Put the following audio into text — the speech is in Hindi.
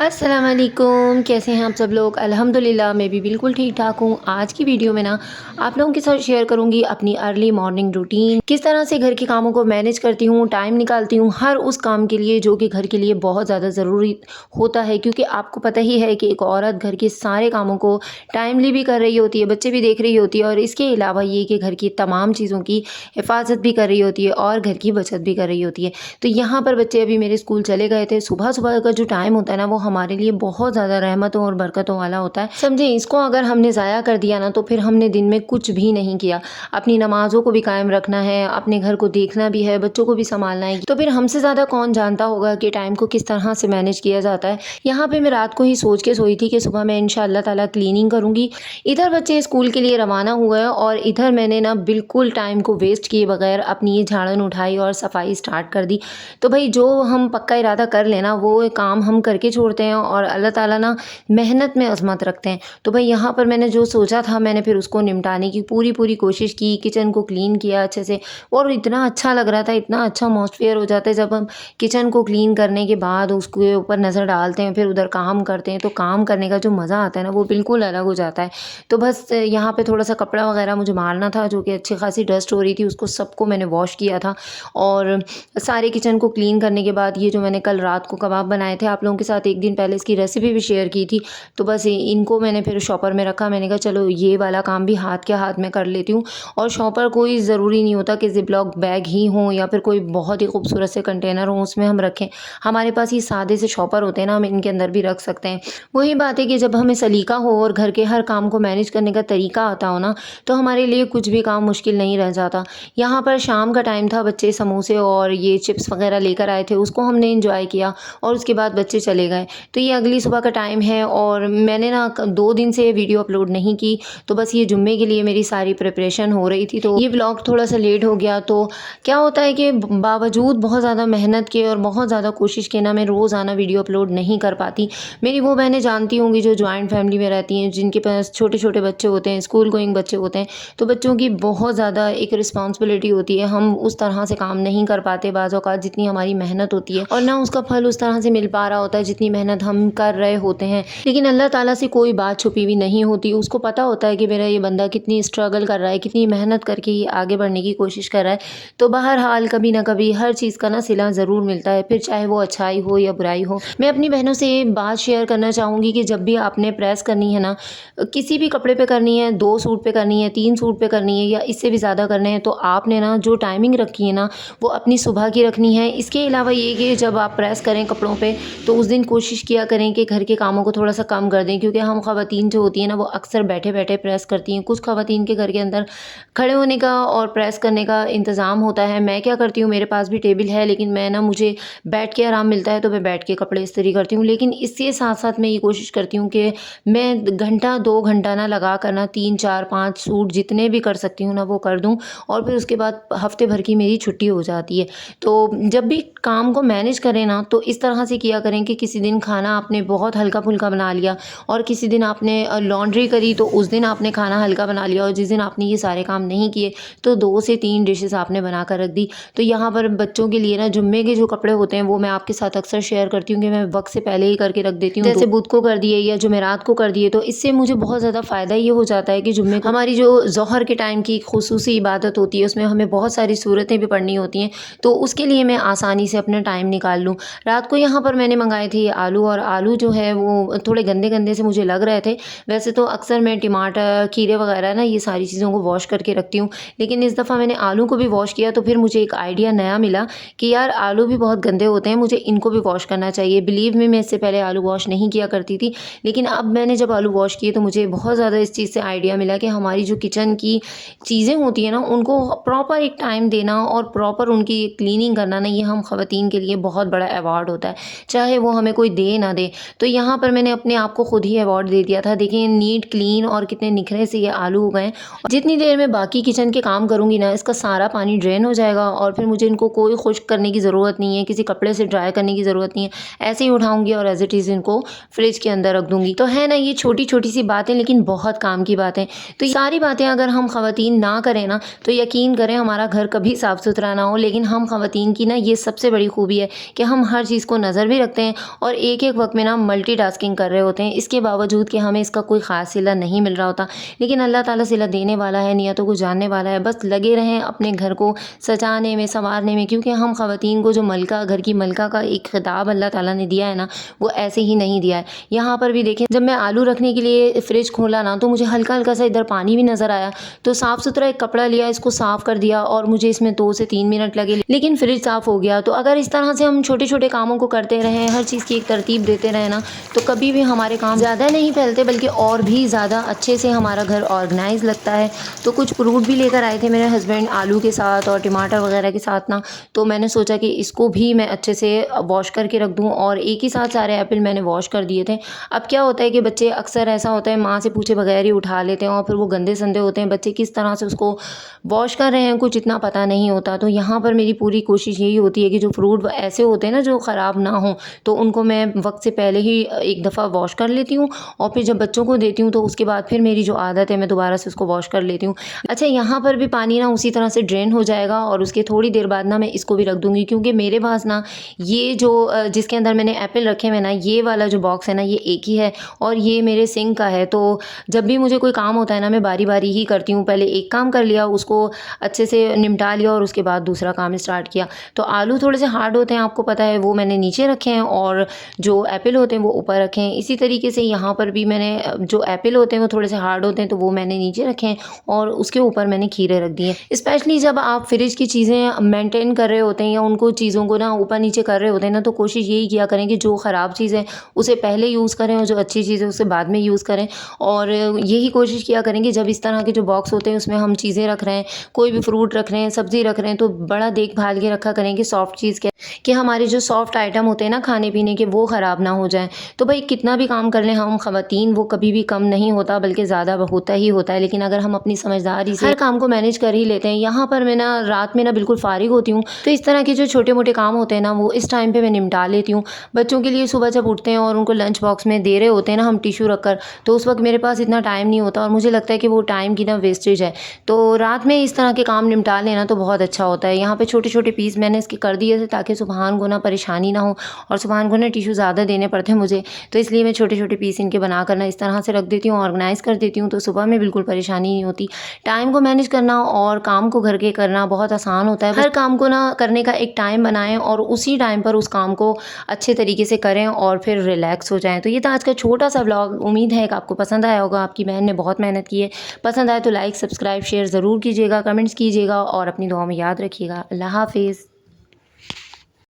अस्सलाम वालेकुम, कैसे हैं आप सब लोग। अल्हम्दुलिल्लाह मैं भी बिल्कुल ठीक ठाक हूँ। आज की वीडियो में ना आप लोगों के साथ शेयर करूँगी अपनी अर्ली मॉर्निंग रूटीन, किस तरह से घर के कामों को मैनेज करती हूँ, टाइम निकालती हूँ हर उस काम के लिए जो कि घर के लिए बहुत ज़्यादा ज़रूरी होता है। क्योंकि आपको पता ही है कि एक औरत घर के सारे कामों को टाइमली भी कर रही होती है, बच्चे भी देख रही होती है और इसके अलावा ये कि घर की तमाम चीज़ों की हिफाजत भी कर रही होती है और घर की बचत भी कर रही होती है। तो यहाँ पर बच्चे अभी मेरे स्कूल चले गए थे। सुबह सुबह का जो टाइम होता है ना, वो हमारे लिए बहुत ज़्यादा रहमतों और बरकतों वाला होता है। समझे, इसको अगर हमने ज़ाया कर दिया ना, तो फिर हमने दिन में कुछ भी नहीं किया। अपनी नमाज़ों को भी कायम रखना है, अपने घर को देखना भी है, बच्चों को भी संभालना है। तो फिर हमसे ज़्यादा कौन जानता होगा कि टाइम को किस तरह से मैनेज किया जाता है। यहाँ पे मैं रात को ही सोच के सोई थी कि सुबह मैं इंशाअल्लाह ताला क्लीनिंग करूँगी। इधर बच्चे स्कूल के लिए रवाना हुए और इधर मैंने ना बिल्कुल टाइम को वेस्ट किए बगैर अपनी ये झाड़न उठाई और सफाई स्टार्ट कर दी। तो भाई जो हम पक्का इरादा कर लेना वो काम हम करके छोड़ते हैं और अल्लाह ताला ना मेहनत में अज़मत रखते हैं। तो भाई यहाँ पर मैंने जो सोचा था मैंने फिर उसको निपटाने की पूरी पूरी कोशिश की। किचन को क्लीन किया अच्छे से और इतना अच्छा लग रहा था, इतना अच्छा एटमॉस्फेयर हो जाता है जब हम किचन को क्लीन करने के बाद उसके ऊपर नज़र डालते हैं, फिर उधर काम करते हैं। तो काम करने का जो मज़ा आता है ना, वो बिल्कुल अलग हो जाता है। तो बस यहाँ पे थोड़ा सा कपड़ा वगैरह मुझे मारना था, जो कि अच्छी खासी डस्ट हो रही थी, उसको सबको मैंने वॉश किया था। और सारे किचन को क्लीन करने के बाद ये जो मैंने कल रात को कबाब बनाए थे, आप लोगों के साथ एक दिन पहले इसकी रेसिपी भी शेयर की थी। तो बस इनको मैंने फिर शॉपर में रखा। मैंने कहा चलो ये वाला काम भी हाथ के हाथ में कर लेती हूँ। और शॉपर कोई ज़रूरी नहीं होता कि ज़िपलॉक बैग ही हो या फिर कोई बहुत ही खूबसूरत से कंटेनर हो उसमें हम रखें। हमारे पास ये सादे से शॉपर होते हैं ना, हम इनके अंदर भी रख सकते हैं। वही बात है कि जब हमें सलीका हो और घर के हर काम को मैनेज करने का तरीका आता हो ना, तो हमारे लिए कुछ भी काम मुश्किल नहीं रह जाता। यहाँ पर शाम का टाइम था, बच्चे समोसे और ये चिप्स वगैरह लेकर आए थे, उसको हमने एंजॉय किया और उसके बाद बच्चे चले गए। तो ये अगली सुबह का टाइम है और मैंने ना 2 दिन से वीडियो अपलोड नहीं की। तो बस ये जुम्मे के लिए मेरी सारी प्रिपरेशन हो रही थी, तो ये व्लॉग थोड़ा सा लेट हो गया। तो क्या होता है कि बावजूद बहुत ज़्यादा मेहनत के और बहुत ज़्यादा कोशिश के ना, मैं रोज़ाना वीडियो अपलोड नहीं कर पाती। मेरी वो बहनें जानती होंगी जो जॉइंट फैमिली में रहती हैं, जिनके पास छोटे छोटे बच्चे होते हैं, स्कूल गोइंग बच्चे होते हैं। तो बच्चों की बहुत ज़्यादा एक रिस्पॉन्सिबिलिटी होती है। हम उस तरह से काम नहीं कर पाते बाज़ औक़ात, जितनी हमारी मेहनत होती है, और ना उसका फल उस तरह से मिल पा रहा होता है जितनी मेहनत हम कर रहे होते हैं। लेकिन अल्लाह ताला से कोई बात छुपी हुई नहीं होती। उसको पता होता है कि मेरा ये बंदा कितनी स्ट्रगल कर रहा है, कितनी मेहनत करके ये आगे बढ़ने की कोशिश कर रहा है। तो बहरहाल कभी ना कभी हर चीज़ का ना सिला ज़रूर मिलता है, फिर चाहे वो अच्छाई हो या बुराई हो। मैं अपनी बहनों से ये बात शेयर करना चाहूँगी कि जब भी आपने प्रेस करनी है ना, किसी भी कपड़े पे करनी है, 2 सूट पे करनी है, 3 सूट पे करनी है या इससे भी ज़्यादा करने हैं, तो आपने ना जो टाइमिंग रखी है ना, वो अपनी सुबह की रखनी है। इसके अलावा ये कि जब आप प्रेस करें कपड़ों पे, तो उस दिन कोशिश किया करें कि घर के कामों को थोड़ा सा कम कर दें। क्योंकि हम ख़वातीन जो होती हैं ना, वो अक्सर बैठे बैठे प्रेस करती हैं। कुछ ख़वातीन के घर के अंदर खड़े होने का और प्रेस करने का इंतज़ाम होता है। मैं क्या करती हूँ, मेरे पास भी टेबल है, लेकिन मैं ना, मुझे बैठ के आराम मिलता है तो मैं बैठ के कपड़े इस्त्री करती हूँ। लेकिन इसके साथ साथ मैं ये कोशिश करती हूँ कि मैं घंटा 2 घंटा ना लगा कर ना 3 4 5 सूट जितने भी कर सकती हूँ ना, वो कर दूँ। और फिर उसके बाद हफ्ते भर की मेरी छुट्टी हो जाती है। तो जब भी काम को मैनेज करें ना, तो इस तरह से किया करें कि किसी दिन खाना आपने बहुत हल्का फुल्का बना लिया और किसी दिन आपने लॉन्ड्री करी तो उस दिन आपने खाना हल्का बना लिया, और जिस दिन आपने ये सारे काम नहीं किए तो 2 से 3 डिशेस आपने बना कर रख दी। तो यहाँ पर बच्चों के लिए ना जुम्मे के जो कपड़े होते हैं वो मैं आपके साथ अक्सर शेयर करती हूँ कि मैं वक्त से पहले ही करके रख देती हूँ। जैसे बुध को कर दिए या जुमेरात को कर दिए, तो इससे मुझे बहुत ज़्यादा फ़ायदा ये हो जाता है कि जुम्मे को हमारी जो ज़ोहर के टाइम की खुसूसी इबादत होती है, उसमें हमें बहुत सारी सूरतें भी पढ़नी होती हैं, तो उसके लिए मैं आसानी से अपना टाइम निकाल लूँ। रात को यहाँ पर मैंने मंगाए थे आलू, और आलू जो है वो थोड़े गंदे गंदे से मुझे लग रहे थे। वैसे तो अक्सर मैं टमाटर, खीरे वगैरह ना, ये सारी चीज़ों को वॉश करके रखती हूँ, लेकिन इस दफ़ा मैंने आलू को भी वॉश किया। तो फिर मुझे एक आइडिया नया मिला कि यार आलू भी बहुत गंदे होते हैं, मुझे इनको भी वॉश करना चाहिए। बिलीव मी, मैं इससे पहले आलू वॉश नहीं किया करती थी, लेकिन अब मैंने जब आलू वॉश किए तो मुझे बहुत ज़्यादा इस चीज़ से आइडिया मिला कि हमारी जो किचन की चीज़ें होती हैं ना, उनको प्रॉपर एक टाइम देना और प्रॉपर उनकी क्लीनिंग करना ना, ये हम ख़वातीन के लिए बहुत बड़ा अवार्ड होता है, चाहे वो हमें कोई दे ना दे। तो यहाँ पर मैंने अपने आप को खुद ही अवार्ड दे दिया था। देखिए नीट क्लीन और कितने निखरे से ये आलू हो गए। जितनी देर में बाकी किचन के काम करूँगी ना, इसका सारा पानी ड्रेन हो जाएगा और फिर मुझे इनको कोई खुश्क करने की ज़रूरत नहीं है, किसी कपड़े से ड्राई करने की ज़रूरत नहीं है। ऐसे ही उठाऊँगी और एज़ इट इज़ इनको फ्रिज के अंदर रख दूँगी। तो है ना, ये छोटी छोटी सी बातें लेकिन बहुत काम की बातें। तो ये सारी बातें अगर हम ख़वातीन ना करें ना, तो यकीन करें हमारा घर कभी साफ़ सुथरा ना हो। लेकिन हम ख़वातीन की ना ये सबसे बड़ी खूबी है कि हम हर चीज़ को नज़र भी रखते हैं और एक वक्त में ना मल्टीटास्किंग कर रहे होते हैं, इसके बावजूद कि हमें इसका कोई ख़ास सिला नहीं मिल रहा होता, लेकिन अल्लाह ताला सिला देने वाला है, नियतों को जानने वाला है। बस लगे रहें अपने घर को सजाने में, संवारने में, क्योंकि हम ख़वातीन को जो मलका, घर की मलका का एक खिताब अल्लाह ताला ने दिया है ना, वो ऐसे ही नहीं दिया है। यहाँ पर भी देखें, जब मैं आलू रखने के लिए फ़्रिज खोला ना, तो मुझे हल्का हल्का सा इधर पानी भी नज़र आया, तो साफ़ सुथरा एक कपड़ा लिया, इसको साफ़ कर दिया और मुझे इसमें 2 से 3 मिनट लगे, लेकिन फ्रिज साफ़ हो गया। तो अगर इस तरह से हम छोटे छोटे कामों को करते रहें, हर चीज़ की एक तरतीब देते रहें ना, तो कभी भी हमारे काम ज़्यादा नहीं फैलते, बल्कि और भी ज़्यादा अच्छे से हमारा घर ऑर्गेनाइज लगता है। तो कुछ फ्रूट भी लेकर आए थे मेरे हस्बैंड आलू के साथ और टमाटर वगैरह के साथ ना, तो मैंने सोचा कि इसको भी मैं अच्छे से वॉश करके रख दूँ, और एक ही साथ सारे एप्पल मैंने वॉश कर दिए थे। अब क्या होता है कि बच्चे, अक्सर ऐसा होता है, माँ से पूछे बगैर ही उठा लेते हैं और फिर वो गंदे संदे होते हैं, बच्चे किस तरह से उसको वॉश कर रहे हैं कुछ इतना पता नहीं होता। तो यहाँ पर मेरी पूरी कोशिश यही होती है कि जो फ्रूट ऐसे होते हैं ना जो ख़राब ना हो, तो उनको मैं वक्त से पहले ही एक दफ़ा वॉश कर लेती हूँ, और फिर जब बच्चों को देती हूँ तो उसके बाद फिर मेरी जो आदत है मैं दोबारा से उसको वॉश कर लेती हूँ। अच्छा, यहाँ पर भी पानी ना उसी तरह से ड्रेन हो जाएगा, और उसके थोड़ी देर बाद ना मैं इसको भी रख दूँगी, क्योंकि मेरे पास ना ये जो जिसके अंदर मैंने एप्पल रखे हुए ना, ये वाला जो बॉक्स है ना, ये एक ही है, और ये मेरे सिंक का है। तो जब भी मुझे कोई काम होता है ना, मैं बारी बारी ही करती हूँ। पहले एक काम कर लिया, उसको अच्छे से निपटा लिया, और उसके बाद दूसरा काम स्टार्ट किया। तो आलू थोड़े से हार्ड होते हैं, आपको पता है, वो मैंने नीचे रखे हैं, और जो एप्पल होते हैं वो ऊपर रखे हैं। इसी तरीके से यहाँ पर भी मैंने जो एप्पल होते हैं वो थोड़े से हार्ड होते हैं, तो वो मैंने नीचे रखे हैं, और उसके ऊपर मैंने खीरे रख दिए। स्पेशली जब आप फ्रिज की चीज़ें मेंटेन कर रहे होते हैं, या उनको चीज़ों को ना ऊपर नीचे कर रहे होते हैं ना, तो कोशिश यही किया करें कि जो ख़राब चीज़ है उसे पहले यूज़ करें, और जो अच्छी चीज़ है उसे बाद में यूज़ करें। और यही कोशिश किया करें कि जब इस तरह के जो बॉक्स होते हैं उसमें हम चीज़ें रख रहे हैं, कोई भी फ्रूट रख रहे हैं, सब्ज़ी रख रहे हैं, तो बड़ा देखभाल के रखा करें कि सॉफ्ट चीज़ के, कि हमारे जो सॉफ्ट आइटम होते हैं ना खाने पीने के, वो ख़राब ना हो जाएँ। तो भाई कितना भी काम कर लें हम ख़वातीन, वो कभी भी कम नहीं होता, बल्कि ज़्यादा होता ही होता है। लेकिन अगर हम अपनी समझदारी से हर काम को मैनेज कर ही लेते हैं। यहाँ पर मैं ना रात में ना बिल्कुल फ़ारिग होती हूँ, तो इस तरह के जो छोटे मोटे काम होते हैं ना, वो इस टाइम पे मैं निपटा लेती हूँ। बच्चों के लिए सुबह जब उठते हैं और उनको लंच बॉक्स में दे रहे होते हैं ना हम टिश्यू रखकर, तो उस वक्त मेरे पास इतना टाइम नहीं होता, और मुझे लगता है कि वो टाइम की ना वेस्टेज है। तो रात में इस तरह के काम निपटा लेना तो बहुत अच्छा होता है। यहाँ पे छोटे छोटे पीस मैंने इसके कर दिए थे, ताकि सुबहान को ना परेशानी ना हो, और सुबहान को ना टिश्यू ज़्यादा देने पड़ते हैं मुझे, तो इसलिए मैं छोटे छोटे पीस इनके बना कर ना इस तरह से रख देती हूँ, ऑर्गेनाइज़ कर देती हूँ, तो सुबह में बिल्कुल परेशानी नहीं होती। टाइम को मैनेज करना और काम को घर के करना बहुत आसान होता है। हर काम को ना करने का एक टाइम बनाएं, और उसी टाइम पर उस काम को अच्छे तरीके से करें, और फिर रिलैक्स हो जाएं। तो ये था आज का छोटा सा व्लॉग। उम्मीद है कि आपको पसंद आया होगा। आपकी बहन ने बहुत मेहनत की है। पसंद आए तो लाइक, सब्सक्राइब, शेयर ज़रूर कीजिएगा, कमेंट्स कीजिएगा, और अपनी दुआ में याद रखिएगा। अल्लाह हाफिज़।